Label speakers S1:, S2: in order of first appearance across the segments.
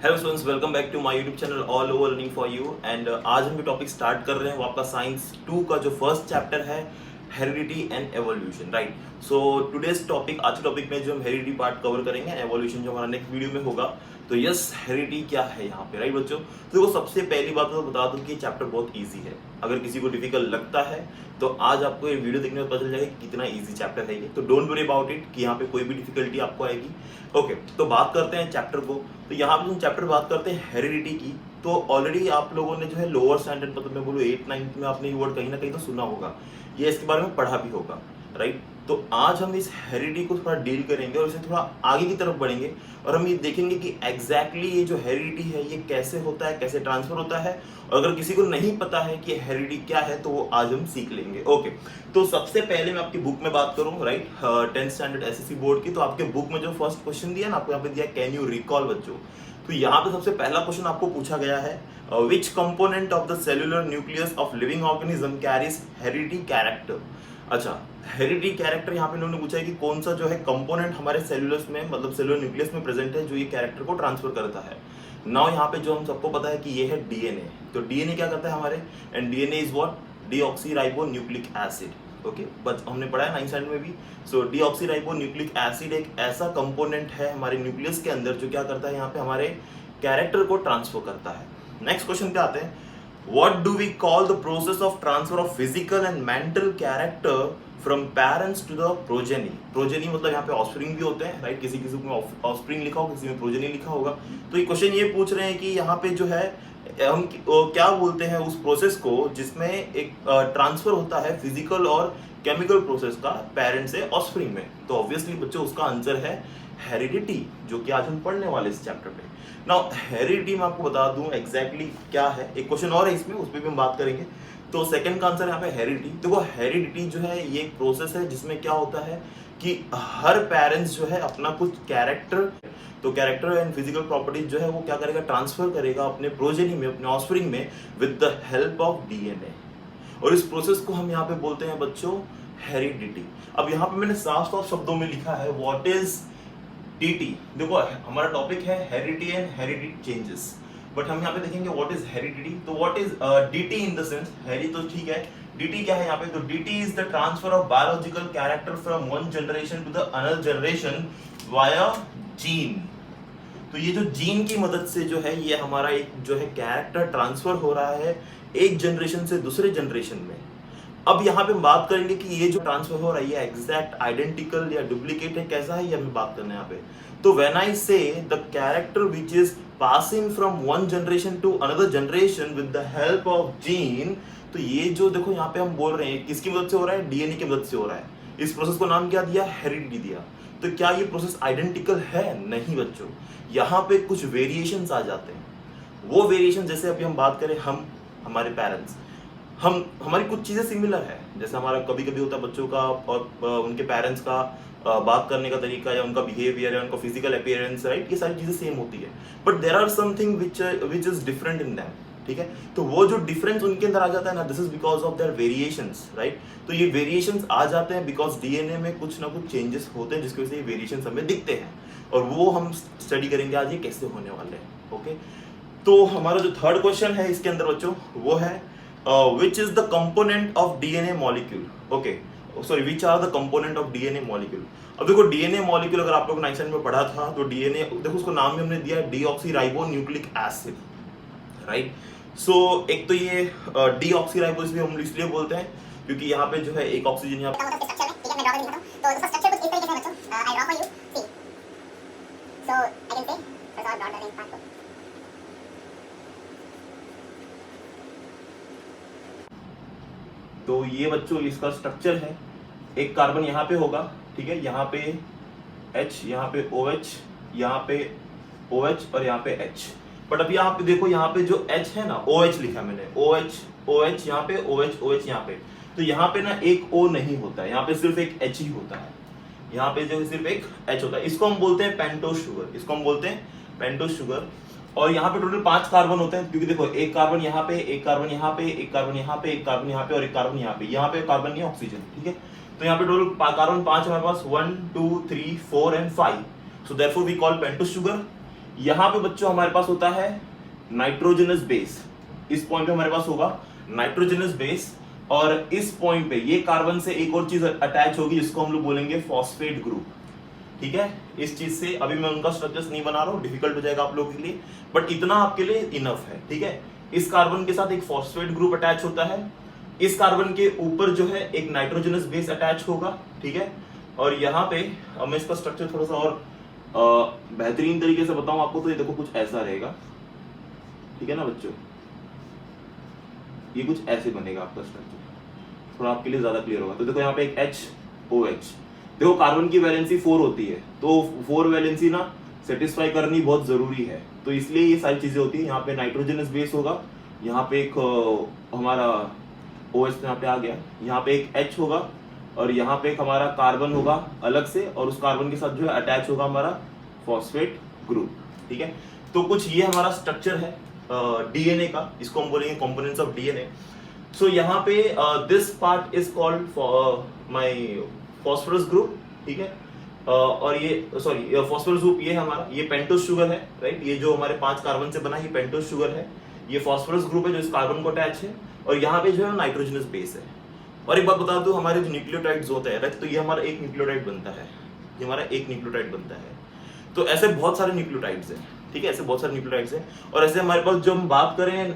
S1: Hello students, welcome back to my YouTube channel all over learning for you. And आज हम जो topic start कर रहे हैं वो आपका साइंस 2 का जो फर्स्ट चैप्टर है, heredity and evolution. Right, so today's topic, आज के टॉपिक में जो हम हेरिडिटी पार्ट कवर करेंगे, एवोल्यूशन जो हमारा नेक्स्ट वीडियो में होगा। तो यस, हेरिडिटी क्या है यहाँ पे, राइट बच्चों। तो देखो, सबसे पहली बात तो बता दूं कि चैप्टर बहुत ईजी है। अगर किसी को डिफिकल्ट लगता है तो आज आपको ये वीडियो देखने में पता चल जाएगा कि कितना इजी चैप्टर है ये। तो डोंट वरी अबाउट इट कि यहाँ पे कोई भी डिफिकल्टी आपको आएगी। ओके, तो बात करते हैं चैप्टर को। तो यहाँ पे हम चैप्टर बात करते हैं हेरिडिटी की। तो ऑलरेडी आप लोगों ने जो है लोअर स्टैंडर्ड, मतलब मैं बोलूँ 8-9 में आपने ये वर्ड कहीं ना कहीं तो सुना होगा, ये इसके बारे में पढ़ा भी होगा। राइट, तो आज हम इस हेरिडिटी को थोड़ा डील करेंगे और इसे थोड़ा आगे की तरफ बढ़ेंगे और हम ये देखेंगे कि एग्जैक्टली ये जो हेरिडिटी है ये कैसे होता है, कैसे ट्रांसफर होता है। और अगर किसी को नहीं पता है कि हेरिडिटी क्या है तो वो आज हम सीख लेंगे। ओके, तो सबसे पहले मैं आपकी बुक में बात करूं, right, 10th standard SSC board की। तो आपके बुक में जो फर्स्ट क्वेश्चन दिया ना, आपको यहाँ पे दिया कैन यू रिकॉल बच्चों। तो यहाँ पे सबसे पहला क्वेश्चन आपको पूछा गया है, विच component of the cellular nucleus of living organism carries heredity character. अच्छा, हेरिडिटी कैरेक्टर यहाँ पे इन्होंने पूछा है कि कौन सा जो है कंपोनेंट हमारे सेलुलस में, मतलब सेलुलर न्यूक्लियस में प्रेजेंट है जो ये कैरेक्टर को ट्रांसफर करता है। नाउ यहाँ पे जो हम सबको पता है कि ये है डीएनए। तो डीएनए क्या करता है हमारे, and DNA is what, deoxyribonucleic acid. Okay, बस हमने पढ़ा है 9th स्टैंडर्ड में भी। सो डीऑक्सीराइबोन्यूक्लिक एसिड एक ऐसा कंपोनेंट है हमारे न्यूक्लियस के अंदर जो क्या करता है यहाँ पे हमारे कैरेक्टर को ट्रांसफर करता है। नेक्स्ट क्वेश्चन पे आते हैं, what do we call the process of transfer of physical and mental character from parents to the progeny। progeny मतलब यहाँ पे ऑफस्प्रिंग भी होते हैं, राइट। किसी किसी में ऑफस्प्रिंग लिखा होगा, किसी में प्रोजेनी लिखा होगा। तो ये क्वेश्चन ये पूछ रहे हैं कि यहाँ पे जो है हम क्या बोलते हैं उस प्रोसेस को जिसमें एक ट्रांसफर होता है फिजिकल और केमिकल प्रोसेस का पेरेंट से ऑफस्प्रिंग में। तो ऑब्वियसली बच्चों उसका आंसर है हेरिडिटी, जो कि आज हम पढ़ने वाले इस चैप्टर में। नाउ हेरिडिटी मैं आपको बता दूं एग्जैक्टली क्या है। एक क्वेश्चन और है इसमें, उस पर भी हम बात करेंगे। तो सेकंड का आंसर यहाँ पे हेरिडिटी। देखो, हेरिडिटी जो है ये एक प्रोसेस है जिसमें क्या होता है कि हर पेरेंट्स जो है अपना कुछ कैरेक्टर, तो कैरेक्टर एंड फिजिकल प्रॉपर्टीज जो है वो क्या करेगा, ट्रांसफर करेगा अपने प्रोजेनी में, अपने ऑफस्प्रिंग में, with the help of DNA. और इस प्रोसेस को हम यहाँ पे बोलते हैं बच्चों हेरिडिटी। अब यहाँ पे मैंने साफ साफ शब्दों में लिखा है व्हाट इज डीटी। देखो, हमारा टॉपिक है heredity and heredity changes, but हम यहाँ पे देखेंगे व्हाट इज हेरिडिटी। तो what is DT in the sense, हेरी तो ठीक है, डीटी क्या है यहाँ पे। तो DT is the transfer of biological character from one generation to the another generation via gene. तो ये जो जीन की मदद से जो है ये हमारा एक जो है कैरेक्टर ट्रांसफर हो रहा है एक जनरेशन से दूसरे जनरेशन में। अब यहाँ पे हम बात करेंगे कि ये जो ट्रांसफर हो रहा है ये एग्जैक्ट आइडेंटिकल या डुप्लीकेट है, कैसा है ये हमें बात करना है यहाँ पे। तो when I say the character which is passing from one generation to another generation with the help of gene, तो ये जो देखो यहाँ पे हम बोल रहे हैं किसकी मदद से हो रहा है, डीएनए की मदद से हो रहा है। इस प्रोसेस को नाम क्या दिया, हेरिडिटी दिया। तो क्या ये प्रोसेस आइडेंटिकल है? नहीं बच्चों, यहाँ पे कुछ वेरिएशंस आ जाते हैं। वो वेरिएशन जैसे अभी हम बात करें, हम हमारे पेरेंट्स, हमारी कुछ चीजें सिमिलर है। जैसे हमारा कभी कभी होता है बच्चों का और उनके पेरेंट्स का बात करने का तरीका या उनका बिहेवियर या उनका फिजिकल अपीयरेंस, राइट, ये सारी चीजें सेम होती है, but there are something which is different in them. ठीक है, तो वो जो डिफरेंस उनके अंदर आ जाता है ना, this is because of their variations, right. तो ये वेरिएशंस आ जाते हैं बिकॉज डीएनए में कुछ ना कुछ चेंजेस होते हैं जिसकी वजह से ये वेरिएशंस हमें दिखते हैं, और वो हम स्टडी करेंगे आज ये कैसे होने वाले हैं। ओके, तो हमारा जो थर्ड क्वेश्चन है इसके अंदर बच्चों वो है which is the component of DNA molecule। okay, sorry, which are the component of DNA molecule। अब देखो डीएनए मॉलिक्यूल अगर आप लोग 9th स्टैंडर्ड में पढ़ा था तो डीएनए, देखो उसको नाम भी हमने दिया है डीऑक्सीराइबोन्यूक्लिक एसिड, राइट। सो एक तो ये डीऑक्सीराइबो इसलिए हम इसलिए बोलते हैं क्योंकि यहाँ पे जो है एक ऑक्सीजन यहाँ पे तो ये बच्चों इसका स्ट्रक्चर है, एक कार्बन यहाँ पे होगा, ठीक है, यहाँ पे H, यहाँ पे OH, यहाँ पे OH और यहाँ पे H। बट अब यहाँ पे देखो, यहाँ पे जो H है ना, OH लिखा है मैंने, OH यहाँ पे, OH यहाँ पे। तो यहाँ पे ना एक O नहीं होता है, यहाँ पे सिर्फ एक H ही होता है, यहाँ पे जो सिर्फ एक H होता है। इसको हम बोलते हैं पेंटोस शुगर, इसको हम बोलते हैं पेंटोस शुगर। और यहाँ पे टोटल 5 कार्बन होते हैं, क्योंकि देखो एक कार्बन यहाँ पे, एक कार्बन यहाँ पे, एक कार्बन यहाँ पे, एक कार्बन यहाँ पे और एक कार्बन यहाँ पे। यहाँ पे कार्बन नहीं, ऑक्सीजन, ठीक है। तो यहाँ पे टोटल कार्बन 5 हमारे पास, 1 2 3 4 and 5। So therefore we call pentose sugar. यहाँ पे बच्चों हमारे पास होता है नाइट्रोजनस बेस, इस पॉइंट पे हमारे पास होगा नाइट्रोजनस बेस, और इस पॉइंट पे ये कार्बन से एक और चीज अटैच होगी जिसको हम लोग बोलेंगे फॉस्फेट ग्रुप। ठीक है, इस चीज से अभी मैं उनका स्ट्रक्चर्स नहीं बना रहा हूँ, डिफिकल्ट हो जाएगा आप लोगों के लिए, बट इतना आपके लिए इनफ है। ठीक है, इस कार्बन के साथ एक फॉस्फेट ग्रुप अटैच होता है, इस कार्बन के ऊपर जो है एक नाइट्रोजनस बेस अटैच होगा। ठीक है, और यहाँ पे अब मैं इसका स्ट्रक्चर थोड़ा सा और बेहतरीन तरीके से बताऊं आपको, तो ये देखो कुछ ऐसा रहेगा। ठीक है ना बच्चों, ये कुछ ऐसे बनेगा आपका स्ट्रक्चर, थोड़ा आपके लिए ज्यादा क्लियर होगा। तो देखो यहाँ पे एक HOH, देखो कार्बन की वैलेंसी 4 होती है, तो 4 वैलेंसी ना सेटिस्फाई करनी बहुत जरूरी है, तो इसलिए ये सारी चीजें होती है। यहाँ पे नाइट्रोजनस बेस होगा, यहाँ पे एक हमारा OH यहाँ पे आ गया, यहाँ पे एक H होगा, और यहाँ पे एक हमारा कार्बन होगा अलग से, और उस कार्बन के साथ जो है अटैच होगा हमारा फॉस्फेट ग्रुप। ठीक है, तो कुछ ये हमारा स्ट्रक्चर है डीएनए का, इसको हम बोलेंगे कंपोनेंट्स ऑफ डीएनए। सो यहाँ पे this part is called my phosphorus group. ठीक है, और ये सॉरी फॉस्फोरस ग्रुप ये हमारा, ये पेंटोस शुगर है, राइट, ये जो हमारे 5 कार्बन से बना ये पेंटोस शुगर है, ये फॉस्फोरस ग्रुप है जो इस कार्बन को अटैच है, और यहाँ पे जो है नाइट्रोजनस बेस है। और एक बात बता दूं, हमारे जो न्यूक्लियोटाइड्स होते हैं, राइट, तो ये हमारा एक न्यूक्लियोटाइड बनता है, ये हमारा एक न्यूक्लियोटाइड बनता है। तो ऐसे बहुत सारे न्यूक्लियोटाइड्स हैं। ठीक है, ऐसे बहुत सारे न्यूक्लियोटाइड्स हैं, और ऐसे हमारे पास जो हम बात करें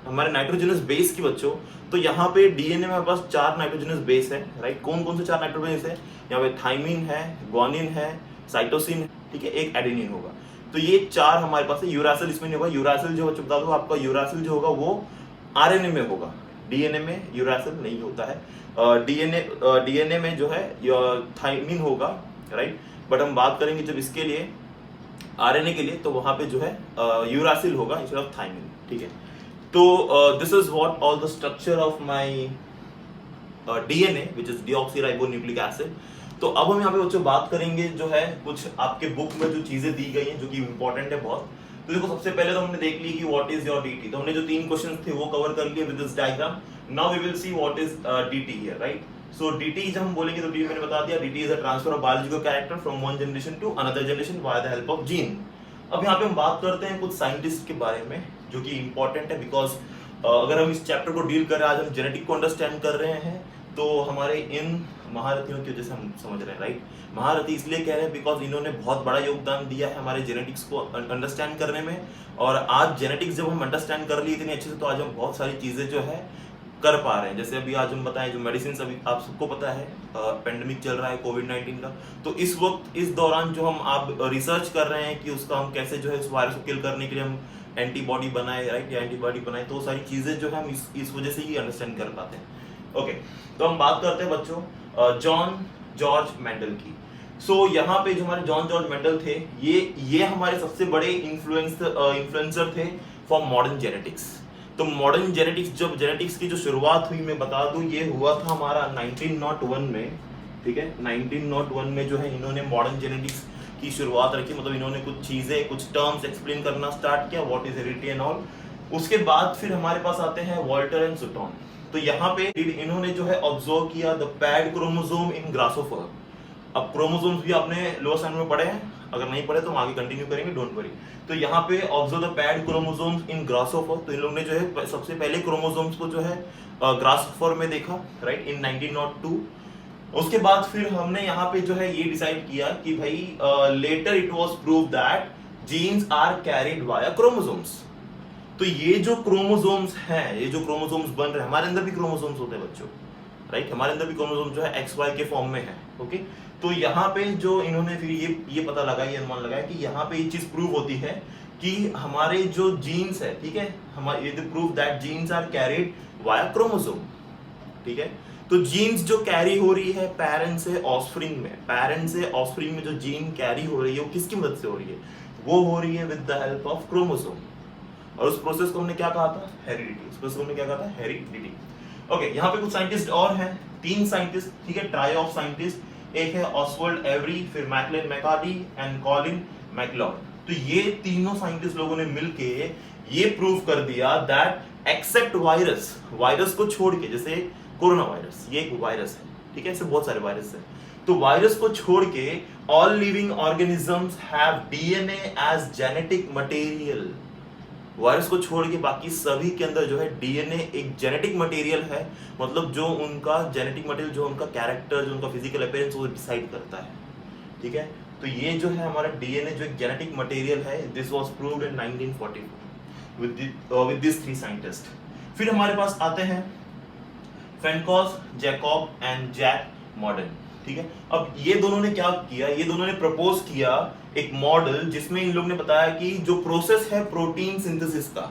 S1: हमारे नाइट्रोजनस बेस की बच्चों, तो यहाँ पे डीएनए में हमारे पास 4 नाइट्रोजनस बेस है, राइट। कौन कौन से 4 नाइट्रोजनस है? यहाँ पे थाइमिन है, ग्वानिन है, साइटोसिन है, ठीक है, एक एडेनिन होगा। तो ये 4 हमारे पास है। यूरासिल इसमें नहीं होगा, यूरासिल जो बच्चों बता दो आपका, यूरासिल जो होगा वो आरएनए में होगा, डीएनए में यूरासिल नहीं होता है। डीएनए में जो है थाइमिन होगा, राइट, बट हम बात करेंगे जब इसके लिए आरएनए के लिए, तो वहां पे जो है यूरासिल होगा इंस्टेड ऑफ थाइमिन। ठीक है, तो this is what all the structure of my DNA which is deoxyribonucleic acid. तो अब हम यहाँ पे बच्चों बात करेंगे जो है कुछ आपके बुक में जो चीजें दी गई हैं जो कि इंपॉर्टेंट है बहुत। तो देखो सबसे पहले तो हमने देख ली कि व्हाट इज योर डीटी, तो हमने जो 3 क्वेश्चंस थे वो कवर कर लिए with this diagram. Now we will see what is DT here, right. So DT जब हम बोलेंगे तो डीटी मैंने बता दिया, DT is a transfer of biological character from one generation to another generation by the help of gene. अब यहाँ पे हम बात करते हैं कुछ साइंटिस्ट के बारे में जो कि इंपॉर्टेंट है, बिकॉज अगर हम इस चैप्टर को डील कर रहे हैं, आज हम जेनेटिक को अंडरस्टैंड कर रहे हैं, तो हमारे इन महारथियों की वजह से हम समझ रहे हैं, राइट। महारथी इसलिए कह रहे हैं बिकॉज इन्होंने बहुत बड़ा योगदान दिया है हमारे जेनेटिक्स को अंडरस्टैंड करने में, और आज जेनेटिक्स जब हम अंडरस्टैंड कर लिए इतने अच्छे से, तो आज हम बहुत सारी चीजें जो है कर पा रहे हैं। जैसे अभी आज हम बताएं जो मेडिसिन अभी आप सबको पता है, पेंडेमिक चल रहा है कोविड-19 का, तो इस वक्त इस दौरान जो हम आप रिसर्च कर रहे हैं कि उसका हम कैसे जो है उस वायरस को किल करने के लिए हम एंटीबॉडी बनाए, राइट, या एंटीबॉडी बनाए, तो सारी चीजें जो है हम इस वजह से ही अंडरस्टैंड कर पाते हैं। ओके, तो हम बात करते हैं बच्चों जॉन जॉर्ज मेंडल की। सो यहाँ पे जो हमारे जॉन जॉर्ज मेंडल थे, ये हमारे सबसे बड़े इन्फ्लुएंसर थे फॉर मॉडर्न जेनेटिक्स। तो मॉडर्न जेनेटिक्स, जब जेनेटिक्स की जो शुरुआत हुई मैं बता दूं, ये हुआ था हमारा 1901 में। ठीक है, 1901 में जो है इन्होंने मॉडर्न जेनेटिक्स की शुरुआत रखी, मतलब इन्होंने कुछ चीजें, कुछ टर्म्स एक्सप्लेन करना स्टार्ट किया, what is heredity and all. उसके बाद फिर हमारे पास आते हैं वॉल्टर एंड सुटॉन। तो यहाँ पे इन्होंने जो है ऑब्जर्व किया द पैड क्रोमोसोम इन ग्रासोफर। अब क्रोमोसोम्स भी आपने लोअर स्टैंडर्ड में पढ़े हैं, अगर नहीं पढ़े तो हम आगे कंटिन्यू करेंगे, डोंट वरी। तो यहाँ पे observe the paired chromosomes in grasshopper, तो इन लोगों ने जो है सबसे पहले क्रोमोसोम्स को जो है ग्रासोफर में देखा, राइट, इन 1902। उसके बाद फिर हमने यहाँ पे जो है ये डिसाइड किया कि भाई later it was prove that genes are carried via chromosomes. तो ये जो क्रोमोसोम्स हैं, ये जो क्रोमोसोम्स बन रहे हैं, हमारे अंदर भी क्रोमोसोम्स होते हैं बच्चों, राइट, हमारे अंदर भी क्रोमोसोम्स जो है XY के फॉर्म में है। ओके, तो यहाँ पे जो इन्होंने फिर ये पता लगाया, ये अनुमान लगाया कि यहाँ पे ये चीज प्रूव होती है कि हमारे जो जीन्स है, ठीक है, हमारे ये prove that genes are carried via chromosome. ठीक है, तो जीन्स जो कैरी हो रही है पेरेंट्स से ऑफस्प्रिंग में, पेरेंट्स से ऑफस्प्रिंग में जो जीन कैरी हो रही है वो किसकी मदद से हो रही है? वो हो रही है with the help of chromosome. और उस प्रोसेस को हमने क्या कहा था? हेरिडिटी। उस प्रोसेस को हमने क्या कहा था? हेरिडिटी। ओके, यहाँ पे कुछ साइंटिस्ट और हैं, 3 साइंटिस्ट, ठीक है, ट्राई ऑफ साइंटिस्ट। एक है ऑसवर्ल्ड एवरी, फिर मैकलेन मैकार्डी एंड कॉलिन मैकलॉड। तो ये तीनों साइंटिस्ट लोगों ने मिलके ये प्रूव कर दिया दैट एक्सेप्ट वायरस, वायरस को छोड़ के, जैसे कोरोना वायरस, ये एक वायरस है, ठीक है, ऐसे बहुत सारे वायरस है, तो वायरस को छोड़ के all living organisms have DNA as genetic material. Virus को छोड़ के बाकी सभी के अंदर जो है डीएनए एक जेनेटिक मटेरियल है, मतलब जो उनका जेनेटिक मटेरियल, जो उनका कैरेक्टर, जो उनका फिजिकल अपीयरेंस वो डिसाइड करता है। ठीक है, तो ये जो है हमारा डीएनए जो एक जेनेटिक मटेरियल है, this was proved in 1944 with this three scientist. फिर हमारे पास आते हैं फेनकॉस, जैकब एंड जैक मॉडर्न। ठीक है, अब ये दोनों ने क्या किया, ये दोनों ने प्रपोज किया एक मॉडल जिसमें इन लोगों ने बताया कि जो प्रोसेस है प्रोटीन सिंथेसिस का,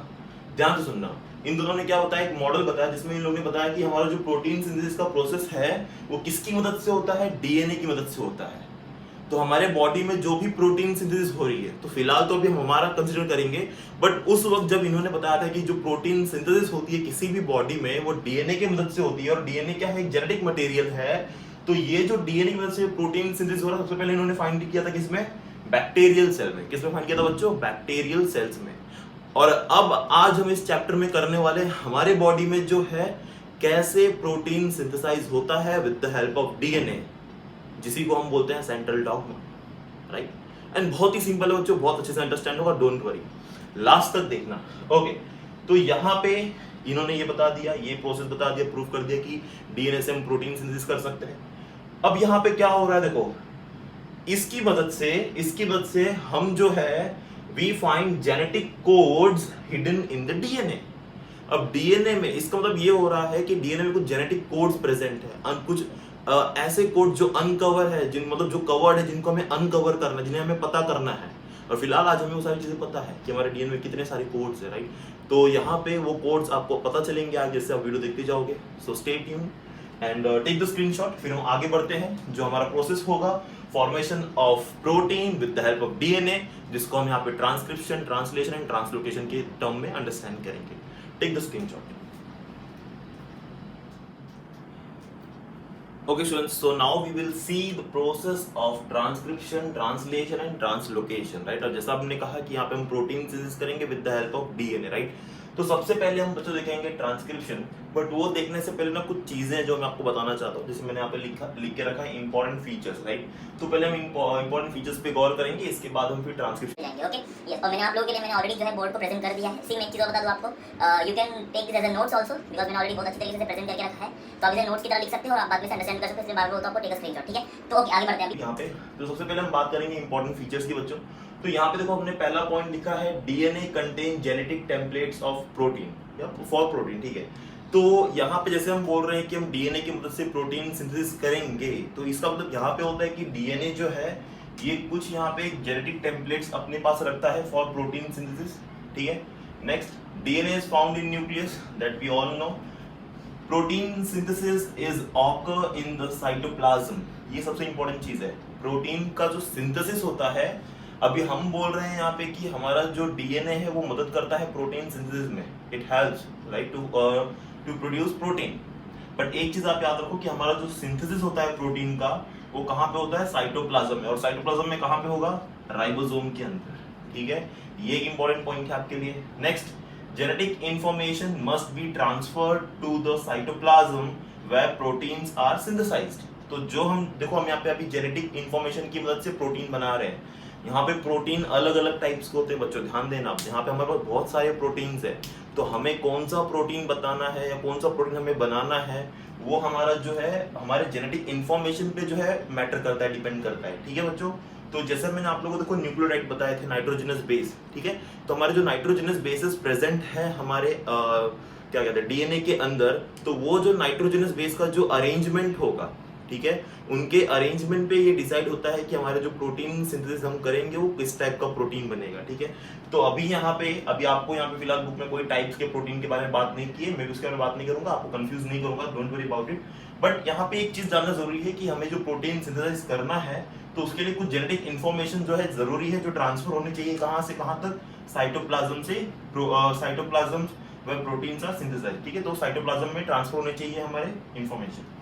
S1: ध्यान से सुनना, इन दोनों ने क्या बताया, एक मॉडल बताया जिसमें इन लोगों ने बताया कि हमारा जो प्रोटीन सिंथेसिस का प्रोसेस है वो किसकी मदद से होता है, डीएनए की मदद से होता है। तो हमारे बॉडी में जो भी प्रोटीन सिंथेसिस हो रही है, तो फिलहाल तो अभी हम हमारा कंसीडर करेंगे, बट उस वक्त जब इन्होंने बताया था कि जो प्रोटीन सिंथेसिस होती है किसी भी बॉडी में वो डीएनए की मदद से होती है, और डीएनए क्या है, एक जेनेटिक मटेरियल है। तो ये जो डीएनए की मदद से प्रोटीन सिंथेसिस हो रहा है, सबसे पहले इन्होंने फाइंड किया था किसमें, बैक्टीरियल सेल में। किसमें फाइंड किया था बच्चों, बैक्टीरियल सेल्स में। और अब आज हम इस चैप्टर में करने वाले हमारे बॉडी में जो है कैसे प्रोटीन सिंथेसाइज होता है with the help of DNA, जिसी को हम बोलते हैं सेंट्रल डॉगमा, राइट। एंड बहुत ही सिंपल है बच्चों, बहुत अच्छे से अंडरस्टैंड होगा, डोंट वरी, लास्ट तक देखना। ओके, तो यहाँ पे इन्होंने ये बता दिया, ये प्रोसेस बता दिया, प्रूव कर दिया कि डीएनए से हम प्रोटीन सिंथेसिस कर सकते हैं। अब यहाँ पे क्या हो रहा है देखो, इसकी मदद से हम जो है we find genetic codes hidden in the DNA. अब डीएनए में इसका मतलब ये हो रहा है कि डीएनए में कुछ जेनेटिक कोड्स प्रेजेंट है, कुछ ऐसे कोड जो अनकवर है, जिन मतलब जो कवर्ड है, जिनको हमें अनकवर करना है, जिन्हें हमें पता करना है। और फिलहाल आज हमें वो सारी चीजें पता है कि हमारे डीएनए में कितने सारे कोड्स है, राइट। तो यहाँ पे वो कोड्स आपको पता चलेंगे आगे, जैसे आप वीडियो देखते जाओगे। So stay tune and take the screenshot. फिर हम आगे बढ़ते हैं, जो हमारा प्रोसेस होगा formation of protein with the help of DNA, जिसको हम यहाँ पे ट्रांसक्रिप्शन, ट्रांसलेशन एंड ट्रांसलोकेशन के टर्म में अंडरस्टैंड करेंगे। Take the screenshot. Okay students, so now we will see the process of transcription, translation and translocation, right? और जैसा हमने कहा कि यहाँ पे हम प्रोटीन सिंथेसिस करेंगे with the help of DNA, right? तो सबसे पहले हम बच्चों देखेंगे ट्रांसक्रिप्शन, बट वो देखने से पहले ना कुछ चीजें जो मैं आपको बताना चाहता हूँ, जैसे मैंने यहाँ पे लिख के रखा है इंपॉर्टेंट फीचर्स, राइट। तो पहले हम इंपॉर्टेंट फीचर्स पे गौर करेंगे, इसके बाद हम फिर ट्रांसक्रिप्शन
S2: जाएंगे। ओके, यस, और मैंने आप लोगों के लिए मैंने ऑलरेडी जो है बोर्ड को प्रेजेंट कर दिया है। सी मैं एक चीज़ और बता दूं आपको, you can take this as a notes also, because मैंने ऑलरेडी बहुत अच्छी तरीके से प्रेजेंट करके रखा है, तो आप इसे नोट्स की तरह लिख सकते हो और आप बाद में अंडरस्टैंड कर सकते हो, इसलिए बार-बार होता है आपको टेक अ स्क्रीनशॉट, ठीक है। तो ओके, आगे बढ़ते हैं अभी
S1: यहाँ पे। तो सबसे पहले हम बात करेंगे इंपॉर्टेंट फीचर्स की बच्चों। तो यहाँ पे देखो हमने पहला पॉइंट लिखा है DNA contain genetic templates of protein या फॉर प्रोटीन, ठीक है। तो यहाँ पे जैसे हम बोल रहे हैं कि हम डीएनए की मदद से प्रोटीन सिंथेसिस करेंगे, तो इसका मतलब यहाँ पे होता है कि डीएनए जो है ये कुछ यहाँ पे जेनेटिक टेम्पलेट्स अपने पास रखता है फॉर प्रोटीन सिंथेसिस, ठीक है। Next, DNA is found in nucleus, that we all know. Protein synthesis is occur in the cytoplasm, ये सबसे इंपॉर्टेंट चीज है। प्रोटीन का जो सिंथेसिस होता है, अभी हम बोल रहे हैं यहाँ पे कि हमारा जो डीएनए है वो मदद करता है प्रोटीन सिंथेसिस में, it helps right to produce protein. But एक चीज आप याद रखो कि हमारा जो सिंथेसिस होता है प्रोटीन का, वो कहाँ पे होता है, साइटोप्लाज्म में। और साइटोप्लाज्म में कहाँ पे होगा, राइबोसोम के अंदर, ठीक है। ये एक इंपॉर्टेंट पॉइंट है आपके लिए। Next, genetic information must be transferred to the cytoplasm where proteins are synthesized. तो जो हम देखो, हम यहाँ पे अभी जेनेटिक इंफॉर्मेशन की मदद से प्रोटीन बना रहे हैं। यहाँ पे प्रोटीन अलग अलग टाइप्स के होते हैं बच्चों, ध्यान देना आप। यहाँ पे हमारे पास बहुत सारे प्रोटीन्स है, तो हमें कौन सा प्रोटीन बताना है या कौन सा प्रोटीन हमें बनाना है, वो हमारा जो है हमारे जेनेटिक इंफॉर्मेशन पे जो है मैटर करता है, डिपेंड करता है, ठीक है बच्चों। तो जैसे मैंने आप लोगों को देखो न्यूक्लियोटाइड बताए थे, नाइट्रोजनस बेस, ठीक है। तो हमारे जो नाइट्रोजनस बेसेस प्रेजेंट है हमारे क्या कहते हैं डीएनए के अंदर, तो वो जो नाइट्रोजनस बेस का जो अरेंजमेंट होगा, ठीक है, उनके अरेंजमेंट पे ये डिसाइड होता है कि हमारे जो प्रोटीन सिंथेसिस हम करेंगे वो किस टाइप का प्रोटीन बनेगा, ठीक है। तो अभी आपको यहाँ पे फिलहाल बुक में कोई टाइप्स के प्रोटीन के बारे में बात नहीं की है, मैं भी उसके बारे में बात नहीं करूंगा, आपको कंफ्यूज नहीं करूंगा, don't worry about it. But यहाँ पे एक चीज जानना जरूरी है कि हमें जो प्रोटीन सिंथेसाइज करना है, तो उसके लिए कुछ जेनेटिक इन्फॉर्मेशन जो है जरूरी है, जो ट्रांसफर होनी चाहिए कहाँ से कहाँ तक, साइटोप्लाज्म से, साइटोप्लाज्म वह प्रोटीन्स आर सिंथेसाइज्ड, ठीक है। तो साइटोप्लाज्म में ट्रांसफर होने चाहिए हमारे इन्फॉर्मेशन।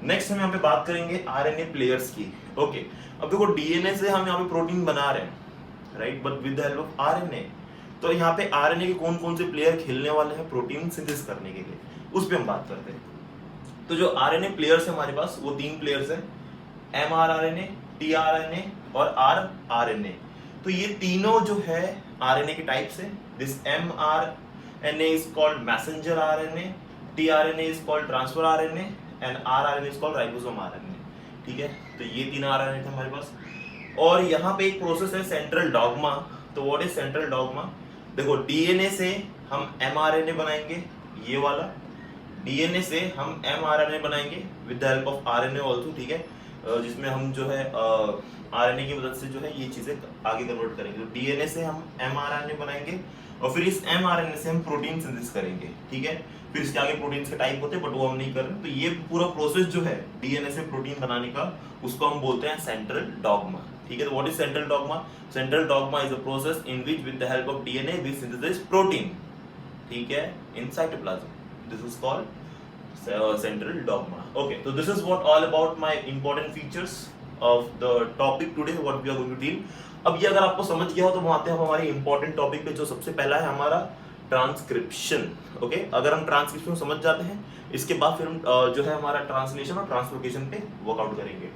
S1: नेक्स्ट हम यहाँ पे बात करेंगे आरएनए प्लेयर्स की। ओके, अब देखो डीएनए से हम यहाँ पे प्रोटीन बना रहे हैं, right, but with the help of RNA. तो यहाँ पे आरएनए के कौन कौन से प्लेयर खेलने वाले हैं प्रोटीन सिंथेसिस करने के लिए, उस पर हम बात करते हैं। तो जो आरएनए प्लेयर्स है हमारे पास, वो 3 प्लेयर्स हैं, mRNA, tRNA और rRNA। तो ये तीनों जो है RNA के टाइप्स है। This mRNA is called messenger RNA, tRNA is called transfer RNA and rRNA is called ribosome RNA। ठीक है, तो ये तीन RNA थे हमारे पास। और यहाँ पे एक प्रोसेस है सेंट्रल डॉग्मा। तो व्हाट इज सेंट्रल डॉग्मा? देखो, डीएनए से हम mRNA बनाएंगे, ये वाला डीएनए से हम mRNA बनाएंगे with the help of RNA also. ठीक है, जिसमें हम जो है आरएनए की मदद से जो है ये चीजें आगे कन्वर्ट करेंगे। तो डीएनए से हम mRNA बनाएंगे और फिर इस mRNA से हम प्रोटीन सिंथेसिस करेंगे। ठीक है, फिर इसके आगे प्रोटीन्स के टाइप होते हैं, बट वो हम नहीं कर रहे। तो ये पूरा प्रोसेस जो है डीएनए से प्रोटीन बनाने का, उसको हम बोलते हैं सेंट्रल डॉग्मा। ठीक है, तो what is central dogma? Central dogma is a process in which with the help of DNA we synthesize protein. ठीक है, in cytoplasm. This is called central dogma. Okay, तो this is what all about my important features of the topic today what we are going to deal. अब ये अगर आपको समझ गया हो तो आते हैं हम हमारे इंपॉर्टेंट टॉपिक पे, जो सबसे पहला है हमारा ट्रांसक्रिप्शन। ओके, अगर हम ट्रांसक्रिप्शन समझ जाते हैं, इसके बाद फिर हम जो है हमारा ट्रांसलेशन और ट्रांसलोकेशन पे वर्कआउट करेंगे।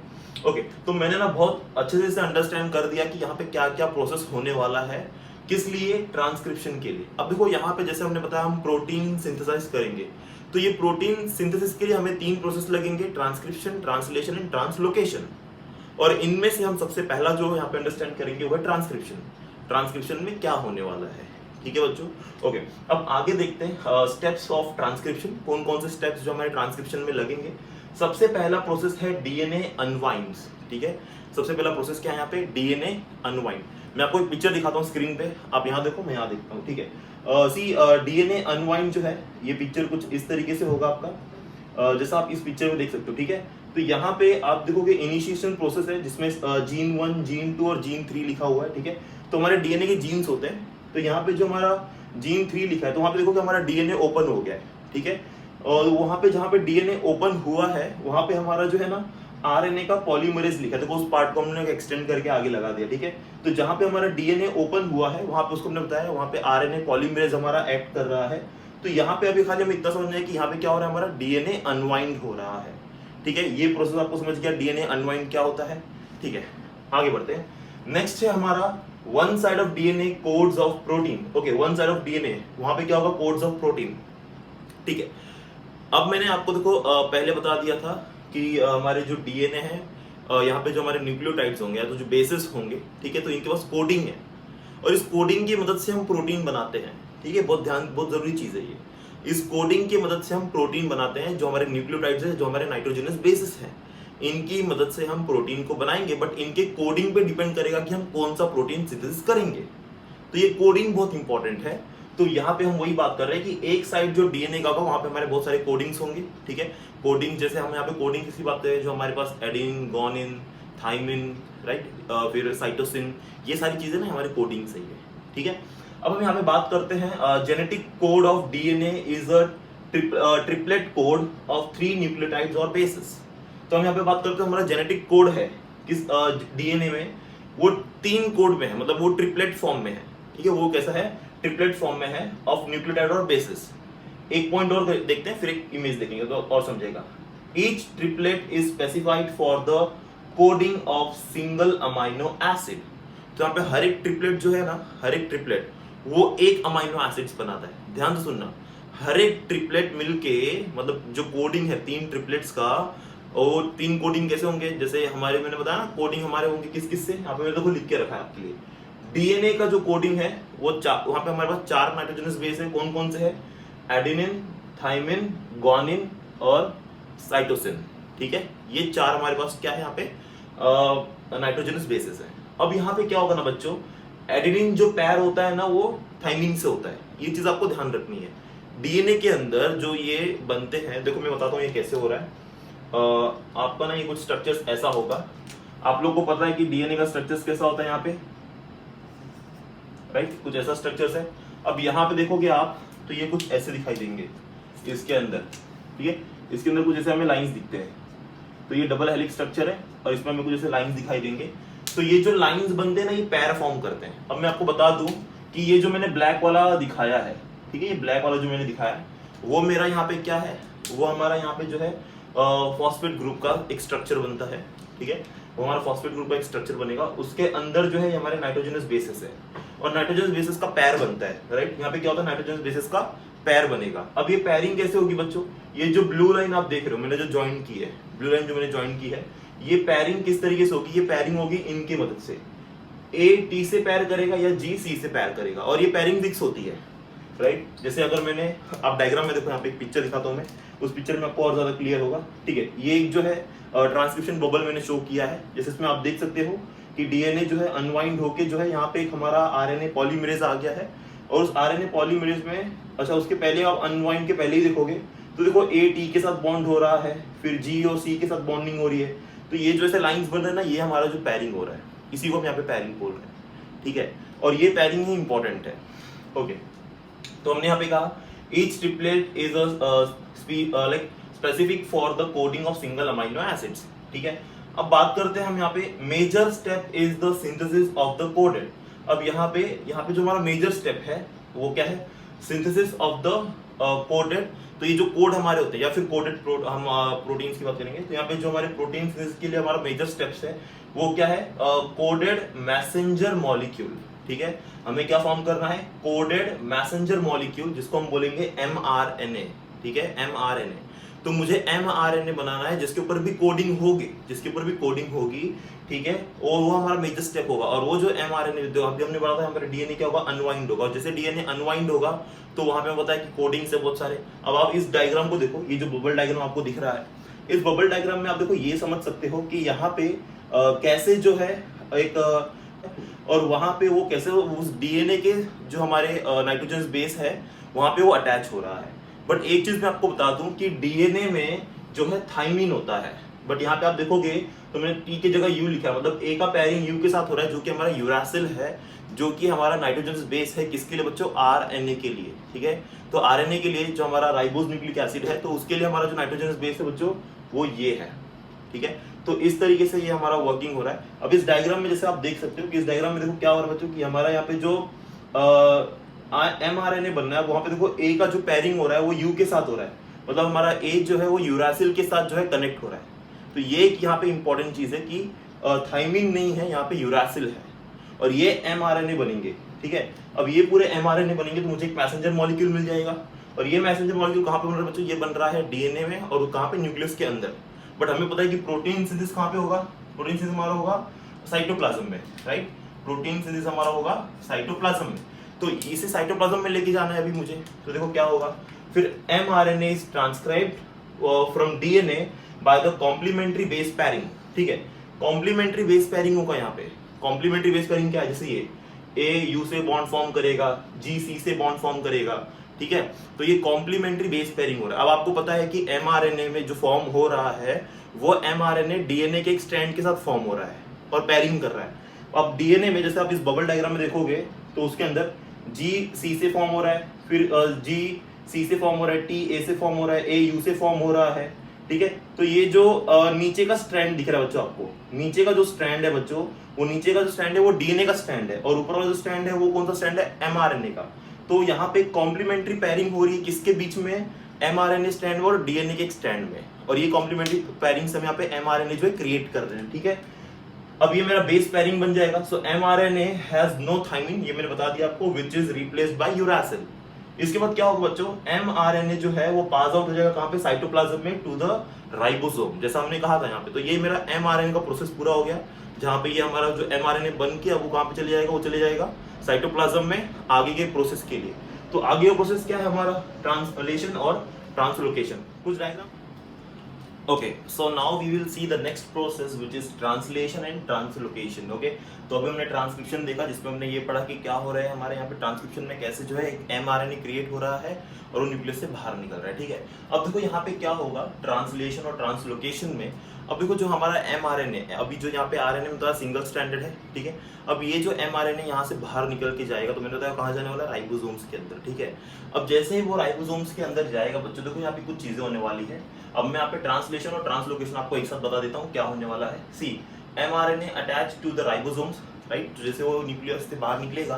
S1: ओके, तो मैंने ना बहुत अच्छे से इसे अंडरस्टैंड कर दिया कि यहाँ पे क्या क्या प्रोसेस होने वाला है, किस लिए, ट्रांसक्रिप्शन के लिए। अब देखो, यहाँ पे जैसे हमने बताया हम प्रोटीन सिंथेसाइज करेंगे, तो ये प्रोटीन सिंथेसिस के लिए हमें 3 प्रोसेस लगेंगे, ट्रांसक्रिप्शन, ट्रांसलेशन एंड ट्रांसलोकेशन। और इनमें से हम सबसे पहला जो यहाँ पे अंडरस्टैंड करेंगे वो है ट्रांसक्रिप्शन। ट्रांसक्रिप्शन में क्या होने वाला है। ठीक है बच्चों, ओके, अब आगे देखते हैं स्टेप्स ऑफ ट्रांसक्रिप्शन, कौन कौन से स्टेप्स जो हमारे ट्रांसक्रिप्शन में लगेंगे। सबसे पहला प्रोसेस है डीएनए अनवाइंड्स। ठीक है, सबसे पहला प्रोसेस क्या है यहाँ पे? DNA unwind. मैं आपको एक पिक्चर दिखाता हूँ स्क्रीन पे, आप यहाँ देखो, मैं यहाँ देखता हूँ। ठीक है, सी डीएनए अनवाइंड जो है, ये पिक्चर कुछ इस तरीके से होगा आपका, जैसा आप इस पिक्चर में देख सकते हो। ठीक है, तो यहाँ पे आप देखोगे इनिशिएशन प्रोसेस है, जिसमें जीन 1, जीन 2 और जीन 3 लिखा हुआ है। ठीक है, तो हमारे डीएनए के जीन्स होते हैं। तो यहाँ पे जो हमारा जीन 3 लिखा है, तो वहाँ पे देखो कि हमारा डीएनए ओपन हो गया है। ठीक है, और वहाँ पे जहाँ पे डीएनए ओपन हुआ है, वहाँ पे हमारा जो है ना आरएनए का पॉलीमरेज लिखा है। देखो, उस पार्ट को हमने एक्सटेंड करके आगे लगा दिया। ठीक है, तो जहाँ पे हमारा डीएनए ओपन हुआ है, वहाँ पे उसको हमने बताया वहाँ पे आरएनए पॉलीमरेज हमारा एक्ट कर रहा है। तो यहाँ पे अभी खाली हम इतना समझ जाए कि यहाँ पे क्या हो रहा है, हमारा डीएनए अनवाइंड हो रहा है। ठीक है, ये प्रोसेस आपको समझ गया डीएनए अनवाइंड क्या होता है। ठीक है, आगे बढ़ते हैं। नेक्स्ट है हमारा one side of DNA codes of protein. Okay, one side of DNA, वहां पे क्या होगा? Codes of protein. ठीक है, अब मैंने आपको देखो पहले बता दिया था कि हमारे जो डीएनए है, यहाँ पे जो हमारे न्यूक्लियोटाइड्स होंगे या तो जो बेसिस होंगे, ठीक है, तो इनके पास कोडिंग है और इस कोडिंग की मदद से हम प्रोटीन बनाते हैं। ठीक है, बहुत जरूरी चीज है ये। इस कोडिंग की मदद से हम प्रोटीन बनाते हैं, जो हमारे न्यूक्लियोटाइड्स है, जो हमारे नाइट्रोजनस बेसिस है, इनकी मदद से हम प्रोटीन को बनाएंगे। बट इनके कोडिंग पे डिपेंड करेगा कि हम कौन सा प्रोटीन सिंथेसिस करेंगे। तो ये कोडिंग बहुत इंपॉर्टेंट है। तो यहाँ पे हम वही बात कर रहे हैं कि एक साइड जो डीएनए का होगा, वहां पे हमारे बहुत सारे कोडिंग्स होंगे। ठीक है, कोडिंग जैसे हम यहाँ पे कोडिंग किसी बात करें, जो हमारे पास एडिन, गोनिन, थाइमिन, राइट, फिर साइटोसिन, ये सारी चीजें ना हमारे कोडिंग से ही है। ठीक है, अब हम यहाँ पे बात करते हैं genetic code of DNA is a triplet code of 3 nucleotides और बेसिस। तो हम यहाँ पे बात करते हैं हमारा जेनेटिक कोड है किस डीएनए में, वो 3 कोड में है, मतलब वो ट्रिपलेट फॉर्म में है। ठीक है, वो कैसा है? ट्रिपलेट फॉर्म में है ऑफ न्यूक्लियोटाइड और बेसिस। एक पॉइंट और देखते हैं, फिर एक इमेज देखेंगे तो और समझेगा। Each triplet is specified for the coding of single amino acid. तो यहाँ पे हर एक ट्रिपलेट जो है ना, हर एक ट्रिपलेट वो एक अमाइनो एसिड्स बनाता है। ध्यान से सुनना, हर एक ट्रिपलेट मिलके, मतलब जो कोडिंग है 3 ट्रिपलेट्स का, और 3 कोडिंग कैसे होंगे, जैसे हमारे मैंने बताया ना, कोडिंग हमारे होंगे किस किस से, यहाँ पे मैंने देखो लिख के रखा है आपके लिए। डीएनए का जो कोडिंग है वो वहां पे हमारे पास 4 नाइट्रोजनस बेस है। कौन कौन से है? एडेनिन, थाइमिन, ग्वानिन और साइटोसिन। ठीक है, ये 4 हमारे पास क्या है यहाँ पे नाइट्रोजनस बेसिस है। अब यहाँ पे क्या होगा ना बच्चों, एडेनिन जो पैर होता है ना, वो थाइमिन से होता है। ये चीज आपको ध्यान रखनी है। डीएनए के अंदर जो ये बनते हैं, देखो मैं बताता हूँ ये कैसे हो रहा है। आपका ना ये कुछ स्ट्रक्चर्स ऐसा होगा, आप लोग को पता है कि डीएनए का स्ट्रक्चर्स कैसा होता है यहाँ पे, राइट, कुछ ऐसा स्ट्रक्चर्स है। अब यहाँ पे देखोगे आप तो ये कुछ ऐसे दिखाई देंगे इसके अंदर। ठीक है, इसके अंदर कुछ ऐसे हमें लाइंस दिखते हैं। तो ये डबल हेलिक्स स्ट्रक्चर है और इसमें हमें कुछ ऐसे लाइंस दिखाई देंगे। तो ये जो लाइंस बनते हैं ना, ये पैर फॉर्म करते हैं। अब मैं आपको बता दूं कि ये जो मैंने ब्लैक वाला दिखाया है, ठीक है, ये ब्लैक वाला जो मैंने दिखाया है, वो मेरा यहाँ पे क्या है, वो हमारा यहाँ पे जो है फॉस्फेट ग्रुप का एक स्ट्रक्चर बनता है, ठीक है। वो हमारा फॉस्फेट ग्रुप का एक स्ट्रक्चर बनेगा, उसके अंदर जो है हमारे नाइट्रोजनस बेसिस है और नाइट्रोजनस बेसिस का पैर बनता है, राइट। यहाँ पे क्या होता है, नाइट्रोजनस बेसिस का पैर बनेगा। अब ये पैरिंग कैसे होगी बच्चों, ये जो ब्लू लाइन आप देख रहे हो मैंने जो ज्वाइन की है, ब्लू लाइन जो मैंने ज्वाइन की है, ये पैरिंग किस तरीके से होगी, ये पैरिंग होगी इनकी मदद से। ए टी से पैर करेगा या जी सी से पैर करेगा और ये पैरिंग फिक्स होती है, राइट। जैसे अगर मैंने, आप डायग्राम में देखो, यहाँ पे एक पिक्चर दिखाता हूँ मैं, उस पिक्चर में आपको और ज्यादा क्लियर होगा, ठीक है। ये एक जो है ट्रांसक्रिप्शन बबल मैंने शो किया है, जैसे इसमें आप देख सकते हो कि डीएनए जो है अनवाइंड होके जो है यहाँ पे एक हमारा आरएनए पॉलीमरेज आ गया है और उस आरएनए पॉलीमरेज में, अच्छा उसके पहले आप अनवाइंड के पहले ही देखोगे तो देखो ए टी के साथ बॉन्ड हो रहा है, फिर जी और सी के साथ बॉन्डिंग हो रही है, तो ये जो ऐसे लाइंस बन रहे हैं ना, ये हमारा जो पैरिंग हो रहा है, इसी को हम यहाँ पे पैरिंग बोल रहे हैं, ठीक है। और ये पैरिंग ही इंपॉर्टेंट है, ओके। तो हमने यहाँ पे कहा each triplet is a like specific for the coding of single amino acids, ठीक है। अब बात करते हैं हम यहाँ पे major step is the synthesis of the coded. अब यहाँ पे जो हमारा मेजर स्टेप है वो क्या है, सिंथेसिस ऑफ द कोडेड। तो ये जो कोड हमारे होते हैं या फिर कोडेड हम प्रोटीन्स की बात करेंगे, तो यहाँ पे जो हमारे प्रोटीन के लिए हमारा मेजर स्टेप्स है वो क्या है, कोडेड मैसेंजर मॉलिक्यूल, ठीक है। हमें क्या फॉर्म करना है, कोडेड मैसेंजर मॉलिक्यूल, जिसको हम बोलेंगे mRNA, ठीक है, mRNA। तो मुझे mRNA बनाना है जिसके ऊपर भी कोडिंग होगी, ठीक है, और वो हमारा मेजर स्टेप होगा। और वो जो mRNA जो अभी हमने बताया था, हमारा डीएनए क्या होगा, अनवाइंड होगा, और जैसे डीएनए अनवाइंड होगा तो वहां पे पता है कि कोडिंग से बहुत सारे। अब आप इस डायग्राम को देखो, ये जो बबल डायग्राम आपको दिख रहा है, इस बबल डायग्राम में आप देखो ये समझ सकते हो कि यहाँ पे कैसे जो है एक और वहां पे वो कैसे उस डीएनए के जो हमारे नाइट्रोजन बेस है वहां पे वो अटैच हो रहा है। बट एक चीज मैं आपको बता दूं कि डीएनए में जो है थाइमिन होता है, बट यहाँ पे आप देखोगे तो मैंने टी की जगह यू लिखा है, मतलब ए का पैरिंग यू के साथ हो रहा है, जो कि हमारा यूरासिल है, जो कि हमारा नाइट्रोजन बेस है, किसके लिए बच्चों, आरएनए के लिए, ठीक है। तो आरएनए के लिए जो हमारा राइबोज न्यूक्लिक एसिड है, तो उसके लिए हमारा जो नाइट्रोजन बेस है बच्चों वो ये है, ठीक है। तो इस तरीके से ये हमारा वर्किंग हो रहा है। अब इस डायग्राम में जैसे आप देख सकते हो कि इस डायग्राम में देखो क्या हो रहा है बच्चों, कि हमारा यहाँ पे जो mRNA बनना है, वहां पे देखो ए का जो पैरिंग हो रहा है वो यू के साथ हो रहा है, मतलब हमारा ए जो है वो यूरासिल के साथ जो है कनेक्ट हो रहा है। तो ये एक यहाँ पे इंपॉर्टेंट चीज है कि थाइमिन नहीं है, यहाँ पे यूरासिल है और ये mRNA बनेंगे, ठीक है। अब ये पूरे mRNA बनेंगे तो मुझे एक मैसेंजर मॉलिक्यूल मिल जाएगा, और ये मैसेंजर मॉलिक्यूल कहाँ पे बन रहा है बच्चों, ये बन रहा है डीएनए में, और कहाँ पे, न्यूक्लियस के अंदर। बट हमें पता है कि प्रोटीन सिंथेसिस कहाँ पे होगा, प्रोटीन सिंथेसिस हमारा होगा साइटोप्लाज्म में, राइट। प्रोटीन सिंथेसिस हमारा होगा साइटोप्लाज्म में, तो इसे साइटोप्लाज्म में लेके जाना है अभी मुझे। तो देखो क्या होगा, फिर mRNA is transcribed from DNA by the complementary base pairing, ठीक है। कॉम्प्लीमेंट्री बेस पैरिंग होगा यहाँ पे। कॉम्प्लीमेंट्री बेस पैरिंग क्या है, जैसे ये ए यू से बॉन्ड फॉर्म करेगा, जी सी से बॉन्ड फॉर्म करेगा, ठीक है। तो ये कॉम्प्लीमेंट्री बेस पेयरिंग हो रहा है। अब आपको पता है कि mRNA में जो फॉर्म हो रहा है वो mRNA डीएनए के एक स्ट्रैंड के साथ फॉर्म हो रहा है और पेयरिंग कर रहा है। अब डीएनए में जैसे आप इस बबल डायग्राम में देखोगे तो उसके अंदर जी सी से फॉर्म हो रहा है, फिर जी सी से फॉर्म हो रहा है, टी ए से फॉर्म हो रहा है, ए यू से फॉर्म हो रहा है, ठीक है। तो ये जो नीचे का स्ट्रैंड दिख रहा है बच्चों आपको, नीचे का जो स्ट्रैंड है बच्चों, वो नीचे का जो स्ट्रैंड है वो डीएनए का स्ट्रैंड है, और ऊपर वाला जो स्ट्रैंड है वो कौन सा स्ट्रैंड है, mRNA का। तो यहाँ पे कॉम्प्लीमेंट्री पेयरिंग हो रही है किसके बीच में, mRNA स्ट्रैंड और डीएनए के एक स्ट्रैंड में, और ये कॉम्प्लीमेंट्री पेयरिंग से हम यहाँ पे mRNA जो है क्रिएट कर रहे हैं, ठीक है। अब ये मेरा बेस पेयरिंग बन जाएगा। सो mRNA हैज नो थाइमिन, ये मैंने बता दिया आपको, which is replaced by uracil. इसके बाद क्या होगा बच्चों, mRNA जो है वो पास आउट हो जाएगा कहाँ पे, साइटोप्लाज्म में, टू द राइबोसोम, जैसा हमने कहा था यहाँ पे। तो ये मेरा mRNA का प्रोसेस पूरा हो गया, जहाँ पे ये हमारा जो mRNA बन के अब वो कहाँ पे चले जाएगा, वो चले जाएगा साइटोप्लाज्म में आगे के प्रोसेस के लिए। तो आगे का प्रोसेस क्या है हमारा, ट्रांसलेशन और ट्रांसलोकेशन। कुछ diagram. Okay, so now we will see the next process which is translation and translocation. Okay, तो अभी हमने ट्रांसक्रिप्शन देखा जिसमें हमने ये पढ़ा कि क्या हो रहा है हमारे यहाँ पे ट्रांसक्रिप्शन में, कैसे जो है एक mRNA क्रिएट हो रहा है और वो न्यूक्लियस से बाहर निकल रहा है, ठीक है। अब देखो यहाँ पे क्या होगा ट्रांसलेशन और ट्रांसलोकेशन में। अब देखो जो हमारा mRNA है, अभी जो यहाँ पे RNA में तो सिंगल स्ट्रैंडेड है, ठीक है। अब ये जो mRNA यहाँ से बाहर निकल के जाएगा, तो मैंने बताया कहाँ जाने वाला है, राइबोसोम्स के अंदर, ठीक है। अब जैसे ही वो राइबोसोम्स के अंदर जाएगा बच्चों, देखो यहाँ पे कुछ चीजें होने वाली है। अब मैं यहाँ पे ट्रांसलेशन और ट्रांसलोकेशन आपको एक साथ बता देता हूँ क्या होने वाला है। See, mRNA attach to the ribosomes, right. तो जैसे वो न्यूक्लियस से बाहर निकलेगा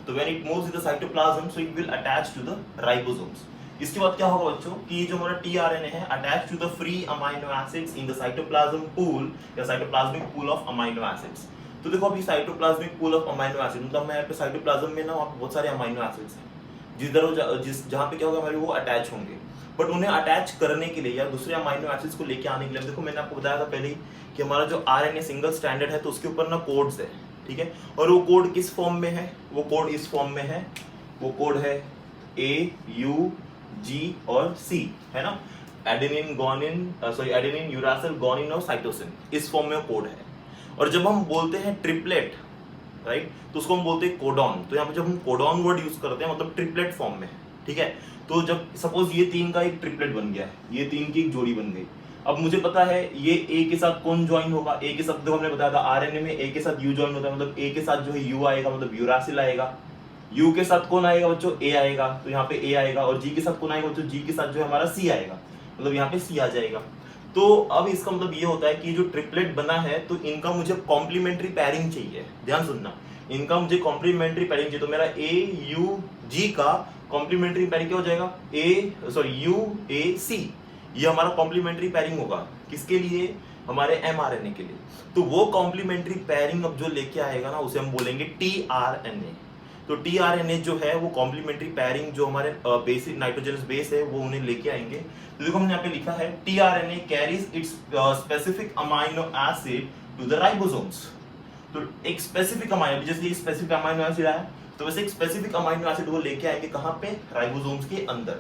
S1: तो when it moves in the cytoplasm, so it will attach to the ribosomes. इसके बाद क्या होगा बच्चों कि जो हमारा टीआरएनए है attach to the free amino acids in the cytoplasm pool या cytoplasmic pool of amino acids. तो देखो अभी cytoplasmic pool of amino acid मतलब मैं यहाँ पे साइटोप्लाज्म में ना वहाँ पे बहुत सारे अमाइनो एसिड्स हैं जिस जहाँ पे क्या होगा हमारे वो अटैच होंगे, बट उन्हें अटैच करने के लिए या दूसरे अमाइनो एसिड्स को लेके आने के लिए देखो मैंने आपको बताया था पहले ही कि हमारा जो आरएनए सिंगल स्ट्रैंडेड है तो उसके ऊपर ना कोड्स है, ठीक है। और वो कोड किस फॉर्म में है, वो कोड इस फॉर्म में है, वो कोड है ए यू जी और सी, है ना, एडेनिन गोनिन एडेनिन यूरासिल गोनिन और साइटोसिन, इस फॉर्म में कोड है। और जब हम बोलते हैं ट्रिपलेट, राइट, तो उसको हम बोलते हैं कोडॉन। तो यहाँ पे जब हम कोडॉन वर्ड यूज करते हैं मतलब ट्रिपलेट फॉर्म में, ठीक है। तो जब सपोज ये तीन का एक ट्रिपलेट बन गया, ये तीन की एक जोड़ी बन गई, अब मुझे पता है ये ए के साथ कौन ज्वाइन होगा, ए के साथ, देखो हमने बताया था आरएनए में ए के साथ यू ज्वाइन होता है, मतलब ए के साथ जो है यू आएगा, मतलब यूरासिल आएगा। यू के साथ कौन आएगा बच्चों, ए आएगा, तो यहाँ पे ए आएगा। और जी के साथ कौन आएगा बच्चों, जी के साथ जो है हमारा सी आएगा, मतलब यहाँ पे सी आ जाएगा। तो अब इसका मतलब ये होता है कि जो ट्रिपलेट बना है तो इनका मुझे कॉम्प्लीमेंट्री पैरिंग चाहिए, ध्यान सुनना, इनका मुझे कॉम्प्लीमेंट्री पैरिंग चाहिए। तो मेरा ए यू जी का कॉम्प्लीमेंट्री पैरिंग क्या हो जाएगा, यू ए सी, ये हमारा कॉम्प्लीमेंट्री पैरिंग होगा किसके लिए, हमारे एमआरएनए के लिए। तो वो कॉम्प्लीमेंट्री पैरिंग अब जो लेके आएगा ना उसे हम बोलेंगे टीआरएनए। तो टीआरएनए जो है वो कॉम्प्लीमेंट्री पैरिंग जो हमारे बेसिक नाइट्रोजनस बेस है वो उन्हें लेके आएंगे। तो देखो हमने यहाँ पे लिखा है tRNA carries its specific amino acid to the ribosomes. तो एक स्पेसिफिक अमाइनो, जैसे ये स्पेसिफिक अमाइनो एसिड आया तो वैसे एक स्पेसिफिक अमाइनो एसिड वो लेके आएंगे कहाँ पे, राइबोसोम्स के अंदर।